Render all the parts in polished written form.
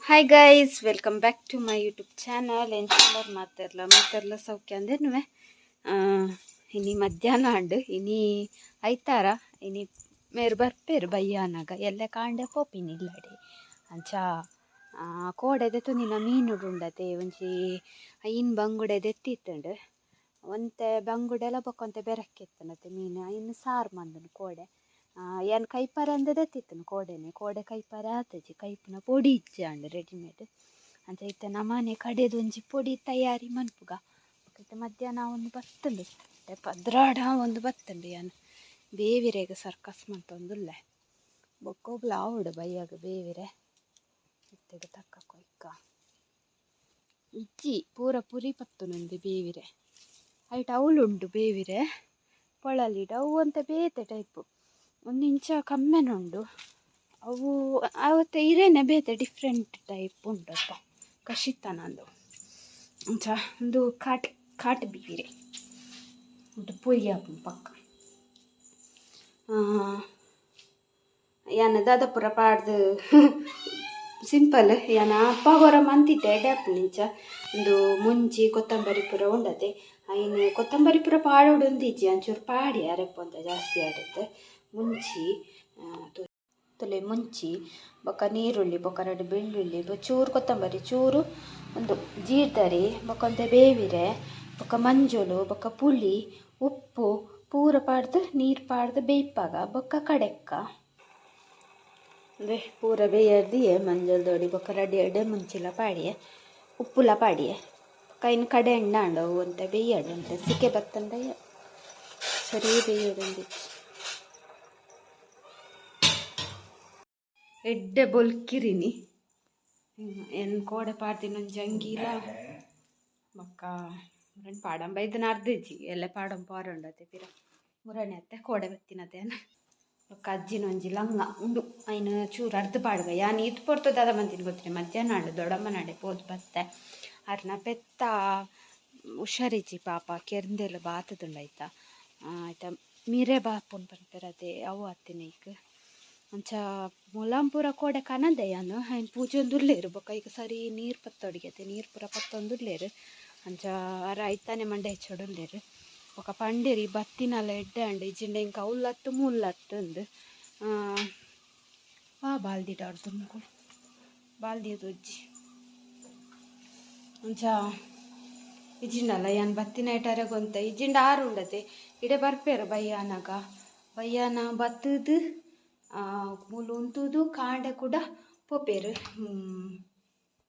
Hi guys, welcome back to my YouTube channel. ಏನು ಚಂದರ್ ಮಾತಾರಲ್ಲ ಸೌಖ್ಯ ಅಂದೇನುವೆ. ಇನಿ ಮಧ್ಯಾಹ್ನ ಅಂಡು ಇನಿ ಐತಾರ ಇನಿ ಮೇರು ಬರ್ಪೇರು ಬಯ್ಯಾನಾಗ ಎಲ್ಲ ಕಾಂಡೆ ಪೋಪಿನಿಲ್ಲಡೆ ಅಂಚ ಕೋಡೆದೆ ತುನಿನ ಮೀನುಡುಂಡತೆ ಒಂಜಿ ಐನ್ ಬಂಗುಡೆದೆ ಎತ್ತಿತ್ತಂಡು ಒಂತೆ ಬಂಗುಡೆಲ್ಲ ಬೊಕ್ಕೊಂತೆ ಬೆರಕ್ಕೆತ್ತನತೆ ಮೀನು ಇನ್ನು ಸಾರು ಮಂದನು ಕೋಡೆ ಏನು ಕೈಪರ ಅಂದದೆ ಎತ್ತಿತ್ತನು ಕೋಡೆ ಕೈಪರ ಆತಜಿ ಕೈಪುನ ಪೊಡಿ ಇಜ್ಜಾಂಡು ರೆಡಿಮೇಡ್ ಅಂತ ಇತ್ತ ನಮ್ಮನೆ ಕಡೆದು ಒಂಜಿ ಪೊಡಿ ತಯಾರಿ ಮನ್ಪುಗ ಇತ್ತ ಮಧ್ಯಾಹ್ನ ಒಂದು ಬತ್ತಂಡು ಪದ್ರಾಡ ಒಂದು ಬತ್ತಂಡು ಯಾನು ಬೇವಿರೆಗ ಸರ್ಕಸ್ ಮಂತೊಂದುಲ್ಲೆ ಬೊಕ್ಕೋಗ್ಲ ಆವುಡು ಬೈಯಾಗ ಬೇವಿರೆ ಇತ್ತೆಗೆ ತಕ್ಕ ಕೊಯ್ಕ ಇಜ್ಜಿ ಪೂರ ಪುರಿ ಪತ್ತುನುಂದು ಬೇವಿರೆ ಐಟ್ ಅವಳುಂಡು ಬೇವಿರೆ ಪೊಳಲಿಡು ಅವು ಅಂತ ಬೇತೆ ಟೈಪು ಒಂದು ಇಂಚ ಕಮ್ಮೆನುಂಡು ಅವು ಅವತ್ತೆ ಇರೇನೆ ಬೇತೆ ಡಿಫ್ರೆಂಟ್ ಟೈಪ್ ಉಂಟಪ್ಪ ಕಷಿತನಂದು ಅಂಚ ಒಂದು ಕಾಟ್ ಬೀರೆ ಉಂಟು ಪುಯ್ಯಾಪು ಪಕ್ಕ ಯಾನ ದಾದಾಪುರ ಪಾಡ್ದು ಸಿಂಪಲ್ ಯಾನ ಅಪ್ಪ ಹೊರ ಮಂತಿದ್ದೆ ಎಡ್ಯಾಪು ನಿಂಚ ಒಂದು ಮುಂಚಿ ಕೊತ್ತಂಬರಿ ಪುರ ಉಂಡತೆ ಐನು ಕೊತ್ತಂಬರಿ ಪುರ ಪಾಡೋಡೊಂದಿಜ್ಜಿ ಒಂಚೂರು ಪಾಡಿ ಅರೆಪ್ಪು ಅಂತ ಜಾಸ್ತಿ ಆಡುತ್ತೆ ಮುಂಚಿ ತುಲೆ ಮುಂಚಿ ಬೊಕ್ಕ ನೀರುಳ್ಳಿ ಬೊಕ್ಕ ಎರಡು ಬೆಳ್ಳುಳ್ಳಿ ಚೂರು ಕೊತ್ತಂಬರಿ ಚೂರು ಒಂದು ಜೀರ್ದರಿ ಬೊಕ್ಕೊಂತೆ ಬೇವಿರೆ ಬೊಕ್ಕ ಮಂಜುಳು ಬೊಕ್ಕ ಪುಳಿ ಉಪ್ಪು ಪೂರ ಪಾಡ್ದು ನೀರು ಪಾಡ್ದು ಬೇಯ್ಪಾಗ ಬೊಕ್ಕ ಕಡೆಕ್ಕ ಅಂದರೆ ಪೂರ ಬೇಯರ್ದಿಯೇ ಮಂಜಲ್ ದೊಡಿ ಬೊಕ್ಕ ರಡಿ ಎಡೆ ಮುಂಚಿಲ ಪಾಡಿಯೆ ಉಪ್ಪುಲ ಪಾಡಿಯೆ ಕೈನ ಕಡೆ ಎಣ್ಣೆ ಅಂಡವು ಅಂತ ಬೇಯಡು ಅಂತ ಸಿಕ್ಕೆ ಬತ್ತಂಡ ಸರಿ ಬೇಯೋದಂದಿಚ್ಚಿ ಎಡ್ಡೆ ಬೊಲ್ಕಿರಿನಿ ಏನು ಕೋಡೆ ಪಾಡ್ದಿನೊಂಜಿ ಅಂಗೀಲ ಬೊಕ್ಕ ಮುರಣಿ ಪಾಡಂ ಬೈದನ ಅರ್ಧಜ್ಜಿ ಎಲ್ಲ ಪಾಡಂ ಪಾರುಂಡತೆ ಪಿರ ಮುರಣೆ ಅತ್ತೆ ಕೋಡೆ ಬತ್ತಿನತೆ ಬೊಕ್ಕ ಅಜ್ಜಿನೊಂಜಿ ಲಂಗ ಉಂಡು ಐನು ಚೂರು ಅರ್ಧ ಪಾಡುವ ಯಾನು ಇದು ಪೊರ್ತು ದಾದ ಮಂತಿನ ಗೊತ್ತಿರಿ ಮಧ್ಯಾಹ್ನ ನಾಡು ದೊಡ್ಡಮ್ಮ ನಾಡೆ ಪೋದು ಬತ್ತೆ ಅರ್ನ ಪೆತ್ತ ಹುಷಾರಿಜ್ಜಿ ಪಾಪ ಕೆರ್ಂದೆಲ್ಲ ಬಾತದುಂಡಾಯ್ತಾ ಆಯ್ತಾ ಮೀರೆ ಬಾಪುನ್ ಬರ್ತಿರತ್ತೆ ಅವು ಹತ್ತಿನೈಕ್ ಅಂಚ ಮುಲಾಂಪುರ ಕೋಡೆ ಕನದೆಯಾನು ಐನು ಪೂಜೆ ಒಂದುರ್ಲೇರು ಬೊಕ್ಕ ಈಗ ಸರಿ ನೀರು ಪತ್ತೊಡಿಗತೆ ನೀರು ಪೂರ ಪತ್ತೊಂದುರ್ಲೇರು ಅಂಚ ಅರ ಐತಾನೆ ಮಂಡೆ ಹೆಚ್ಚೊಡುಲ್ಲೇರು ಬೊಕ್ಕ ಪಂಡೇರಿ ಬತ್ತಿನಲ್ಲ ಎಡ್ಡೆ ಅಂಡು ಇಜ್ಜಿಂಡೆ ಇಂಕ ಅವ್ಲತ್ತು ಮುಲ್ಲತ್ತು ಅಂದು ಬಾಲ್ದಿ ಡಾಡ್ದು ಮುಗಳು ಬಾಲ್ದಿಯದು ಉಜ್ಜಿ ಅಂಚ ಇಜ್ಜಿಂಡಲ್ಲ ಯಾನು ಬತ್ತಿನ ಇಟ್ಟಾರೆ ಗೊಂತ ಇಜ್ಜಿಂಡ ಆರು ಉಂಡತೆ ಇಡೆ ಬರ್ಪೇರು ಬಯ್ಯಾನ ಬತ್ತದು ಮುಲು ಉಂತುದು ಕಾಂಡೆ ಕೂಡ ಪೋಪೇರು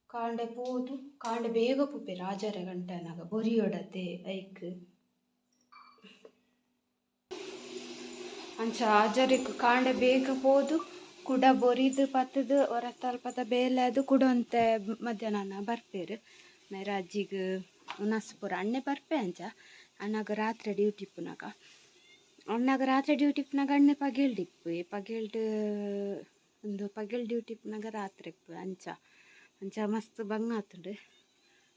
ಕಾಂಡೆ ಪೋದು ಕಾಂಡೆ ಬೇಗ ಪೋಪೇರು ಆಜಾರೆ ಗಂಟೆನಾಗ ಬೊರಿಯೊಡತೆ ಐಕ್ ಅಂಚ ಆಜಾರಿಕ್ ಕಾಂಡೆ ಬೇಗ ಪೋದು ಕುಡ ಬೊರಿದು ಪತ್ತದು ಹೊರತಲ್ಪದ ಬೇಲೆ ಅದು ಕೂಡ ಅಂತೆ ಮಧ್ಯಾಹ್ನ ಬರ್ಪೇರು ಮೇರೆ ಅಜ್ಜಿಗೆ ನಸ್ಪುರ ಅಣ್ಣೆ ಬರ್ಪೆ ಅಂಚ ಅಣ್ಣಾಗ ರಾತ್ರಿ ಡ್ಯೂಟಿ ಪುನಾಗ ಅಣ್ಣೆ ಪಗೇಲ್ ಪಗೇಲ್ಡು ಒಂದು ಪಗೇಲ್ ಡ್ಯೂಟಿ ಪುನಾಗ ರಾತ್ರಿ ಅಂಚ ಮಸ್ತ್ ಬಂಗಾತುಂಡು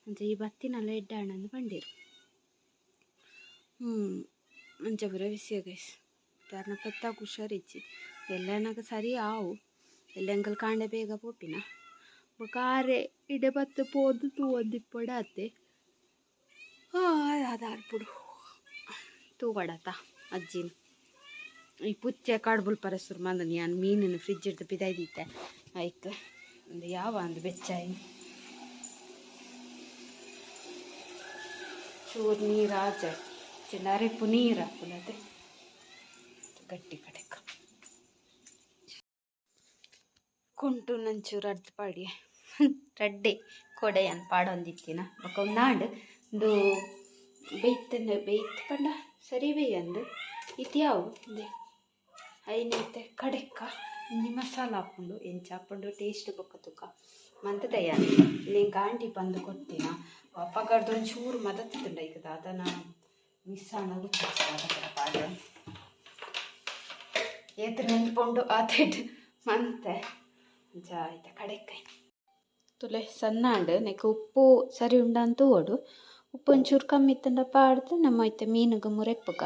ಅಂಚ ಈ ಬತ್ತಿನಲ್ಲ ಎಡ್ಡೆ ಅಣ್ಣಂದು ಬಂಡೇರು ಅಂಚ ಪೂರ ವಿಷಯ ಗೈಸ್ ಯಾರನ್ನ ಪೆತ್ತಾಗ ಹುಷಾರಿಜ್ಜಿ ಎಲ್ಲನಾಗ ಸರಿ ಆವು ಎಲ್ಲೆಂಗಲ್ ಕಾಂಡೆ ಬೇಗ ಪೋಪಿನ ಕಾರೆ ಇಡೆ ಬತ್ತು ಪೋದು ತೂವೊಂದಿಪ್ಪೊಡ ಅತ್ತೆ ಅದಾರ್ಪುಡು ತೂವಡತ ಅಜ್ಜಿನ ಈ ಪುಚ್ಚೆ ಕಾಡ್ಬುಲ್ ಪರಸುರು ಮಂದನು ಯಾನು ಮೀನನ್ನು ಫ್ರಿಜ್ ಇಡ್ದು ಬಿದಾಯ್ದಿತ್ತೆ ಆಯ್ತು ಒಂದು ಯಾವ ಒಂದು ಬೆಚ್ಚಾಯಿ ಚೂರು ನೀರು ಆಚ ಅರೆಪ್ಪು ನೀರು ಹಾಕುಲತೆ ಗಟ್ಟಿ ಕಡೆಕ ಕುಂಟು ನಂಚೂರು ಅರ್ಧ ಪಾಡಿ ರಡ್ಡೆ ಕೊಡೆಯನ್ನು ಪಾಡೊಂದಿತ್ತಿನ ಬೊಕ್ಕ ಒಂದು ಒಂದು ಬೇಯ್ತು ಪಂಡ ಸರಿ ಬೇಯಂದು ಇತ್ಯಾವು ಅದೇ ಐನೈತೆ ಕಡೆಕ್ಕ ಒಂಜಿ ಮಸಾಲ ಹಾಕೊಂಡು ಎಂಚ ಹಾಕೊಂಡು ಟೇಸ್ಟ್ ಬೊಕ್ಕ ತುಕ ಮಂತದಯ್ಯ ನೀನು ಗಾಂಡಿ ಬಂದು ಕೊಡ್ತೀನ ಪಗಾರ್ದು ಒಂಚೂರು ಮದತ್ತುಂಡ ಈಗ ಅದನ್ನು ಮಿಸ್ ಆನೋದು ಪಾಡ ಏತು ನೆನ್ಪುಂಡು ಆತೈಟ್ ಮಂತೆ ಅಂಚ ಆಯ್ತಾ ಕಡೆಕಾಯಿ ತುಲೆ ಸಣ್ಣ ಅಂಡು ನೆಕ್ ಉಪ್ಪು ಸರಿ ಉಂಡಂತೂ ಓಡು ಉಪ್ಪು ಒಂಚೂರು ಕಮ್ಮಿ ತಂಡ ಪಾಡ್ದು ನಮ್ಮ ಐತೆ ಮೀನುಗೆ ಮುರೆಪ್ಪುಗ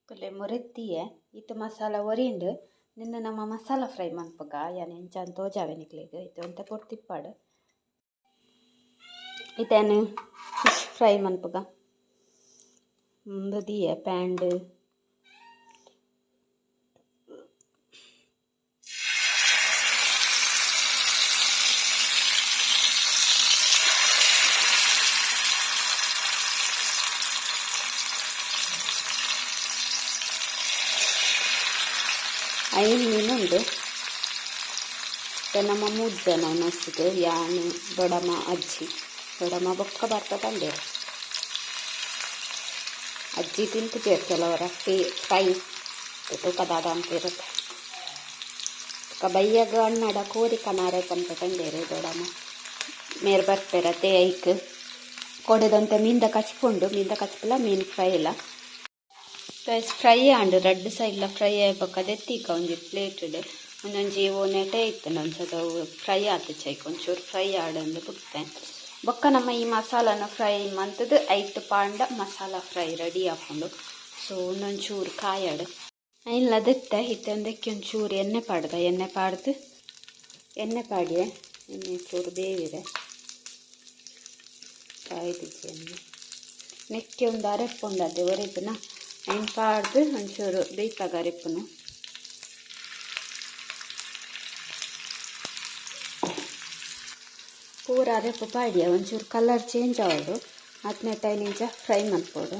ತುಲೆ ಮುರೆತ್ತಿಯೇ ಇತ್ತು ಮಸಾಲ ಒರಿಂಡು ನಿನ್ನ ನಮ್ಮ ಮಸಾಲ ಫ್ರೈ ಮನ್ಪಗ ಯಾನು ಎಂಚಾನ್ ತೋಜಾವೆ ನಿಕ್ಲೆಗ್ ಇದು ಅಂತ ಕೊಡ್ತಿಪ್ಪಾಡು ಇತೇನು ಫಿಶ್ ಫ್ರೈ ಮನ್ಪಗ ಮುಂದಿಯ ಪ್ಯಾಂಡ್ ಐದು ಮೀನುಂಡು ನಮ್ಮ 3 ಜನ ಮಸ್ತಿಗೆ ಯಾನು ದೊಡಮ್ಮ ಅಜ್ಜಿ ದೊಡಮ್ಮ ಬೊಕ್ಕ ಬರ್ತದಂಡೆ ಅಜ್ಜಿ ತಿಂತು ಕೆಲವರ ಫ್ರೈ ತೂಕದಾದ ಅಂತ ಇರುತ್ತೆ ಬಯ್ಯಾಗ ಅಣ್ಣಡ ಕೋರಿ ಕನಾರೆ ಪಂಪಟಂಡೇರು ದೊಡಮ್ಮ ಮೇರ್ ಬರ್ಪೆರತ್ತೆ ಐಕ್ ಕೊಡೆದಂತೆ ಮೀನ್ದ ಕಚ್ಕೊಂಡು ಮೀನ್ದ ಕಚ್ಪಲ್ಲ ಮೀನು ಫ್ರೈ ಇಲ್ಲ ಫ್ರೈ ಆಂಡು 2 ಸೈಡ್ಲ ಫ್ರೈ ಆಯ್ಪಕ್ಕ ದೆತ್ತೀಕ ಒಂಜಿ ಪ್ಲೇಟ್ಡ್ ಒಂದೊಂಜಿ ನೆಟೆ ಇತ್ತು ಒಂಚೂರು ಫ್ರೈ ಆತುಚೈಕ್ ಒಂಚೂರು ಫ್ರೈ ಆಡಂದು ಬಿಡ್ತೆ ಬೊಕ್ಕ ನಮ್ಮ ಈ ಮಸಾಲನ ಫ್ರೈ ಮಂತದ್ದು 8 ಪಾಂಡ ಮಸಾಲ ಫ್ರೈ ರೆಡಿ ಹಾಕೊಂಡು ಸೊ ಒಂದೊಂಚೂರು ಕಾಯಾಡು ಇಲ್ಲ ದೆತ್ತೆ ಹಿತ್ತೊಂದಕ್ಕೆ ಒಂಚೂರು ಎಣ್ಣೆ ಪಾಡ್ದ ಎಣ್ಣೆ ಪಾಡಿಯೆ ಎಣ್ಣೆ ಚೂರು ಬೇವಿದೆ ಕಾಯ್ದು ಎಣ್ಣೆ ನೆಕ್ಕೆ ಒಂದು ಅರೆಪ್ಪುಂಡದೆ ಒರೆದನ ಹೆಂಗೆ ಪಾಡ್ದು ಒಂಚೂರು ಬೇಯ್ತಾಗ ಅರೆಪ್ಪನು ಪೂರ ಅರೆಪ್ಪು ಪಾಡಿಯ ಒಂಚೂರು ಕಲರ್ ಚೇಂಜ್ ಆಗೋದು 15 ನಿಮಿಷ ಫ್ರೈ ಮಾಡ್ಬೋದು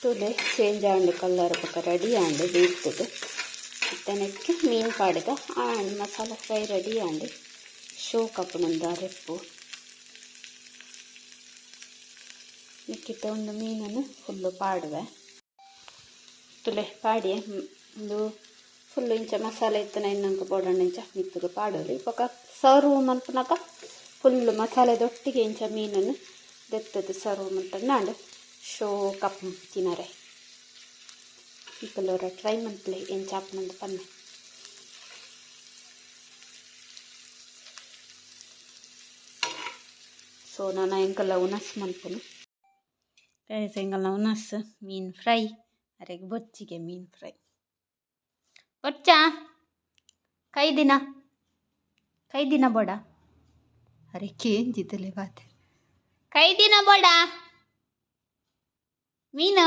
ತುಲೆ ಚೇಂಜ್ ಆಂಡು ಕಲರ್ ಪಕ್ಕ ರೆಡಿ ಆಂಡು ಬೇಯ್ತದೆ ಇತ್ತನಕ್ಕೆ ಮೀನು ಪಾಡಿದ ಆಂಡ್ ಮಸಾಲ ಫ್ರೈ ರೆಡಿ ಆಂಡು ಶೋ ಕಪ್ಪುನೊಂದು ಅರೆಪ್ಪು ಮಿಕ್ಕಿತ್ತ ಒಂದು ಮೀನನ್ನು ಫುಲ್ಲು ಪಾಡುವೆ ತುಲೆ ಪಾಡಿ ಒಂದು ಫುಲ್ಲು ಇಂಚ ಮಸಾಲೆ ಇತ್ತನ ಇನ್ನೊಂದು ಬೋಡಣ್ಣ ಇಂಚ ಮಿತ್ತದು ಪಾಡೋದು ಪಕ್ಕ ಸರ್ವ್ ಮಲ್ಪನಾಕ ಫುಲ್ಲು ಮಸಾಲೆದೊಟ್ಟಿಗೆ ಇಂಚ ಮೀನನ್ನು ದೆತ್ತದು ಸರ್ವ್ ಮಲ್ಪಣ್ಣಾಂಡು ಶೋ ಕಪ್ ತಿನ್ನರೆ ಇಕ್ಕಲೋರ ಟ್ರೈ ಮಂತ್ಲೆ ಏನು ಚಾಪ್ನಂದು ಪನ್ನೆ ಸೊ ನಾನು ಎಂಕಲ್ಲ ಉನಸ್ ಮಲ್ಪನು ಎಂಕಲ್ಲ ಉನಸ್ ಮೀನು ಫ್ರೈ ಅರೆಗೆ ಬೊಚ್ಚಿಗೆ ಮೀನು ಫ್ರೈ ಬೊಚ್ಚ ಕೈದಿನ ಬೋಡ ಅರೆ ಕೇಂಜಿತಲೆ ಬಾತೆ ಕೈದಿನ ಬೋಡ ಮೀನು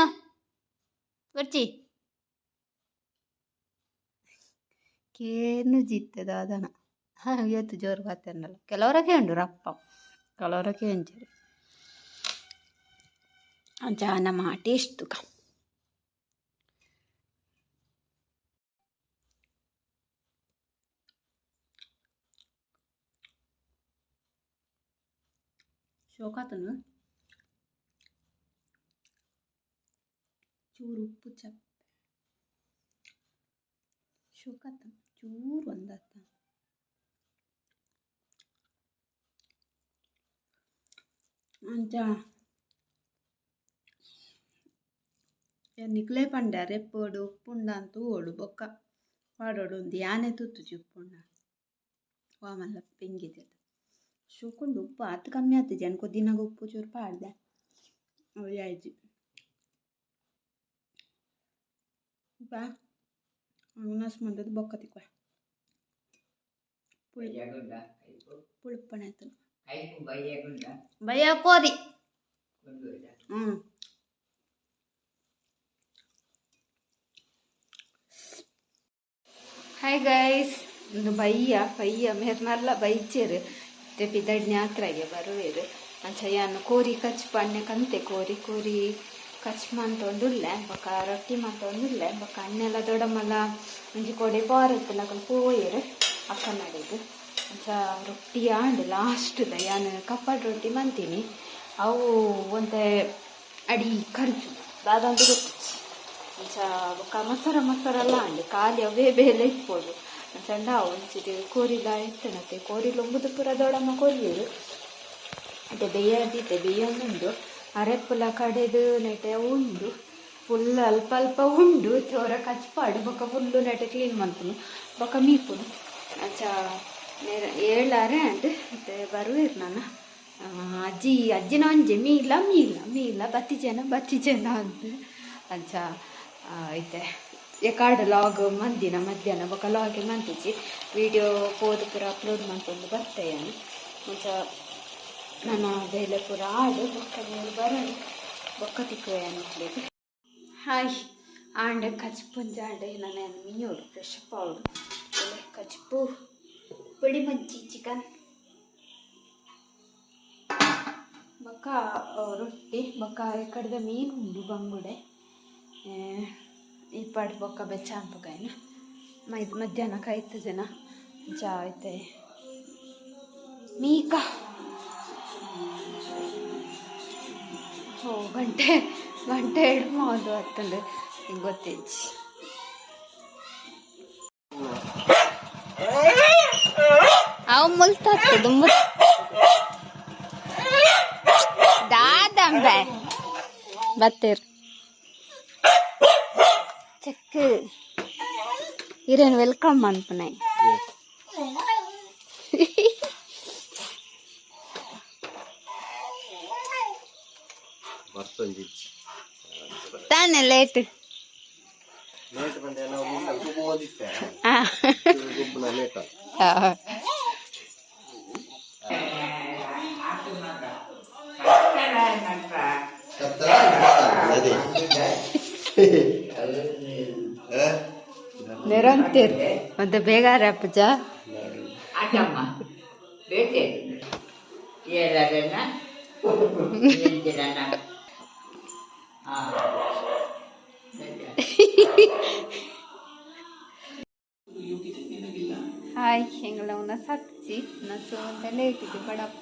ಬರ್ಚಿ ಕೇನು ಜಿತ್ತದ ಅದನ ಇವತ್ತು ಜೋರು ಬಾತನ್ನಲ್ಲ ಕೆಲವರಕ್ಕೆ ಉಂಡು ರಪ್ಪ ಕೆಲವರಕ್ಕೆ ಎಂಜರು ಜಾನ ಮಾಟಿ ಎಷ್ಟು ಶೋಕಾತನು ಚೂರು ಉಪ್ಪು ಚಪ್ಪೆ ಶೋಕಾತ ಚೂರು ಒಂದಾತ ಅಂಚ ನಿಕ್ಲೆ ಪಂಡ ರೆಪ್ಪೋಡು ಉಪ್ಪುಂಡ ಅಂತೂ ಓಡು ಬೊಕ್ಕ ಪಾಡೋಡು ಒಂದು ಯಾನೆ ತುತ್ತುಜಿ ಉಪ್ಪುಂಡ ವಾಮಲ್ಲ ಪೆಂಗಿದೆ ಶೂಕೊಂಡು ಉಪ್ಪು ಆತು ಕಮ್ಮಿ ಆಗ್ತದೆ ಅನ್ಕೋ ದಿನಾಗ ಉಪ್ಪು ಚೂರು ಪಾಡ್ದೆ ಅವು ಆಯ್ತು ಬಾ ಉನಸ್ ಮಂದದ್ದು ಬೊಕ್ಕ ತಿಕ್ಕ ಪುಳುಪ್ಪಣೆ ಆಯ್ತು ಭಯ ಕೋರಿ ಹಾಯ್ ಗೈಸ್ ಒಂದು ಬಯ್ಯ ಮೇರ್ನಲ್ಲ ಬೈಚೇರು ಪಿದಡ್ನಿ ಹತ್ರಗೆ ಬರುವೇರು ಅಂಚಯ್ಯನು ಕೋರಿ ಕಚ್ ಪಣ್ಣೆ ಕಂತೆ ಕೋರಿ ಕಚ್ ಮಂತೊಂದುಲ್ಲೆ ಬೊಕ ರೊಟ್ಟಿ ಮಂತೊಂದುಲ್ಲೆ ಬೊಕ ಅಣ್ಣೆಲ್ಲ ದೊಡ್ಡಮ್ಮಲ್ಲ ಒಂಜಿ ಕೊಡೆ ಬಾರತ್ತಲ್ಲ ಪೋಯರು ಅಕ್ಕ ನಡಿದು ಅಂಚ ರೊಟ್ಟಿ ಆಂಡು ಲಾಸ್ಟ್ದ ಯಾನು ಕಪ್ಪಡ್ ರೊಟ್ಟಿ ಮಂತೀನಿ ಅವು ಒಂತೆ ಅಡಿ ಖರ್ಚು ದಾದಂತ ಗೊತ್ತಿಚ್ಚಿ ಅಂಚ ಬೊಕ ಮಸರಲ್ಲ ಆಂಡು ಖಾಲಿ ಅವೇ ಬೇಲೆ ಇಪ್ಪೋಡು ಅಂಚಂಡ ಒಂಚಿದು ಕೋರಿಲ ಇತ್ತನತೆ ಕೋರಿಲ ಒಂಬುದು ಪೂರ ದೊಡ್ಡಮ್ಮ ಕೊರಿಯರು ಇದು ಬೇಯದಿತ್ತೆ ಬೇಯೊಂದುಂಡು ಅರೆಪ್ಪುಲ ಕಡೆದು ನೆಟೆ ಉಂಡು ಫುಲ್ ಅಲ್ಪ ಅಲ್ಪ ಉಂಡು ತೋರ ಕಚ್ಪಾಡು ಬೊಕ್ಕ ಫುಲ್ಲು ನೆಟೆ ಕ್ಲೀನ್ ಮಾಡ್ತೀನಿ ಬೊಕ್ಕ ಮೀಪುನು ಅಚ್ಚ ಏಳಾರೆ ಅಂಡ್ ಮತ್ತೆ ಬರುವಿರು ನಾನು ಅಜ್ಜಿನ ಅಂಜೆ ಮೀಲ ಬತ್ತಿಜನ ಅಂತ ಅಂಚ ಐತೆ ಎಕಾರ್ಡ್ ಲಾಗ್ ಮಂದಿನ ಮಧ್ಯಾಹ್ನ ಬೊಕ್ಕ ಲಾಗ್ ಮಂತಿಜಿ ವಿಡಿಯೋ ಪೋದು ಪೂರ ಅಪ್ಲೋಡ್ ಮಾಡ್ಕೊಂಡು ಬರ್ತೇನೆ ಅಂಚ ನನ್ನ ಬೇಲೆ ಪೂರ ಆಡು ಬೊಕ್ಕ ಬರೋದು ಬೊಕ್ಕ ತಿಕ್ಕಬೇಕು ಹಾಯ್ ಆಂಡೆ ಕಚ್ಪುಂಜ ಆಂಡೆ ನಾನು ಮೀಯೋಡು ಫ್ರೆಶ್ ಅಪ್ ಅವಡು ಕಚ್ಪು ಪುಡಿ ಮಜ್ಜಿ ಚಿಕನ್ ಬೊಕ್ಕ ರೊಟ್ಟಿ ಬೊಕ್ಕ ಕಡ್ದ ಮೀನು ಉಂಡು ಬಂಗುಡೆ ಈ ಪಾಡು ಬೊಕ್ಕ ಬೆಚ್ಚ ಅಂಪಕಾಯಿನ ಮಧ್ಯಾಹ್ನ ಕಾಯ್ತು ಜನ ಚಾ ಐತೆ ಮೀಕ ಗಂಟೆ ಎರಡು ಮಾಡು ಹತ್ತಂದು ಹಿಂಗೆ ಗೊತ್ತಿಜ್ಜಿ ಅವು ಮುಲ್ತತ್ತದು ದಾದಂಬೆ ಬತ್ತೇರು ಚೆಕ್ ಇರೇನು ವೆಲ್ಕಮ್ ಅನ್ಪನೆ ತಾನೆ ಲೇಟ್ ನಿರಂತರ ಮತ್ತೆ ಬೇಗ ಅಪ್ಪಜ ಹಾಯ್ ಹೆಂಗಲ್ಲ ಉನ್ನ ಸಚ್ಚಿ ನಸು ಅಂತ ಲೇಟ್ ಇದೆ ಬಡಪ್ಪ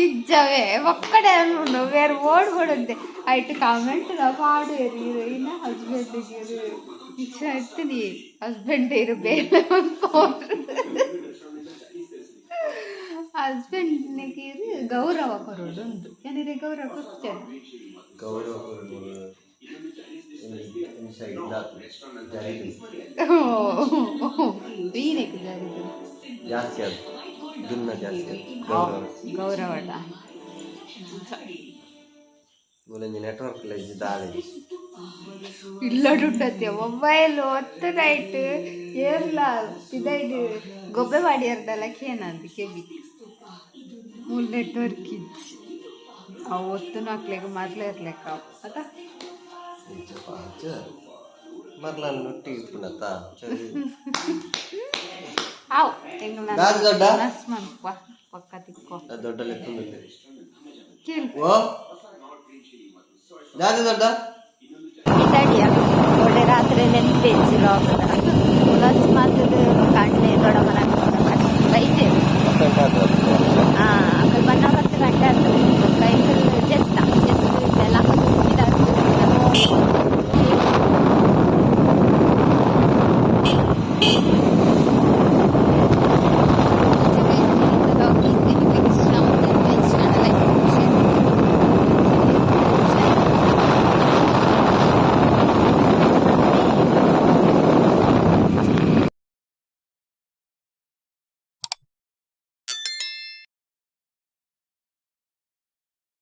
ಇಜ್ಜವೇ ಒಕ್ಕಡೆ ಬೇರೆ ಓಡ್ಬಿಡುತ್ತೆ ಐಟು ಕಾಮೆಂಟ್ ಪಾಡು ಇನ್ನ ಹಸ್ಬೆಂಡಿಗೆ ಇಷ್ಟ ಇರ್ತೀನಿ ಹಸ್ಬೆಂಡ್ ಇರು ಬೇರೆ ಹಸ್ಬೆಂಡ್ನಿಗೆ ಗೌರವ ಕೊರೋಡು ಉಂಟು ಏನಿದೆ ಗೌರವ ಕೊಡ್ತೇನೆ ವೀನಕ್ಕೆ ಜಾರಿದು ಜಾಸ್ತಿ ಅದು ದುನ್ನ ಜಾಸ್ತಿ ಗೌರವ ನೆಟ್ವರ್ಕ್ ದಾಳಿ ಇಲ್ಲಡುಂಡತ್ತೆ ಮೊಬೈಲ್ ಒತ್ತದಾಯ್ತು ಏರ್ಲ ಇದೈದು ಗೊಬ್ಬೆ ಮಾಡಿಯರ್ದಲ್ಲ ಕೇನಂತ ಕೆಬಿ ಮೂಲ ನೆಟ್ವರ್ಕ್ ಇಜ್ಜಿ ಅವು ಒತ್ತು ಹಾಕ್ಲಿಕ್ಕೆ ಮೊದಲೇ ಇರ್ಲಿಕ್ಕ ಅದ ಮರ್ಲ ನೊಟ್ಟಿ ಪುನತ ಆವ್ ಎಂಗ್ಲ ನಸ್ಮನ್ಪ ಪಕ್ಕ ತಿಕ್ಕೋ ದೊಡ್ಡ ಲೆಕ್ಕ ಕೇಳು ಓ ದಾದ ದೊಡ್ಡ ತಡಿಯ ಒಳ್ಳೆ ರಾತ್ರಿ ನೆನ್ಪೇಜಿ ಲಾಗದ ಉಲಸ್ ಮಾತದ ಕಾಣ್ಲೆ ದೊಡ್ಡ ಮನ ಬೈತೇವೆ